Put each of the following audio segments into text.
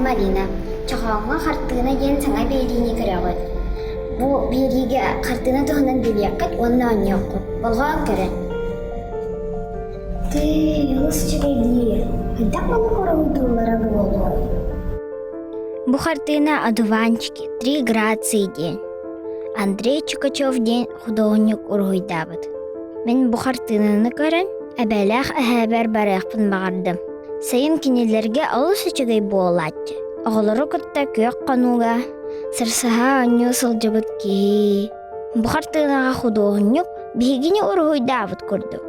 Марина. Чахаңа хартына ен саңа бейрини көрөгөт. Бу бейриге хартына туһунан билияккат онна оньоққут. Болған көрен. Ты, лысчыгайди. Хадак маны корауйдуулара болу. Бу хартына одуванчики 3 грации день. Андрей Чукачев день художник ургуйдабыт. Мен бу хартынаны көрен, әбәләх әһәбәр барақпын бағардым. Сайын кинелерге алыс үчігей болатчы. Оғылары күтті көк қануға, сырсыға аню сылжыбыт ки. Бу хартынаға художник бігіне ургуйдабыт күрдік.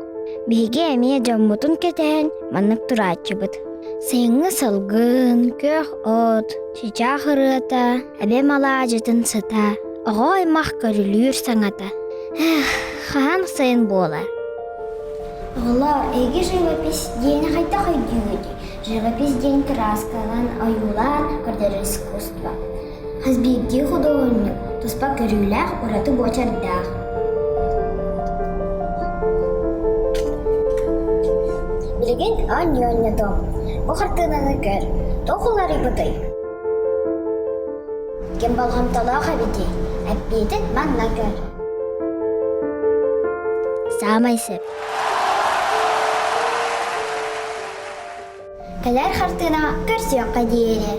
Биге әмие жаммутун кетен маннық турачыбыт. Сайыңы сылгын, көк от, чича хырыта, әбе мала жытын сыта. Оғой мақ көрілер саңата. Хаан сайын болар. Оғыла, эге живопись дейіні қайта қайдүйді. Живопись дейін краскалан, аюлан, көрдер искусства. Хазбегде художник, туспа көрілер ұраты бочардақ. Білеген ан-йонны том. Бұл қартынаны көр. Тоқылары бұдай. Кем балғам талаға біде. Әппейден манна көр. Самайсып. Кәләр қартына көрсеуққа дейіне.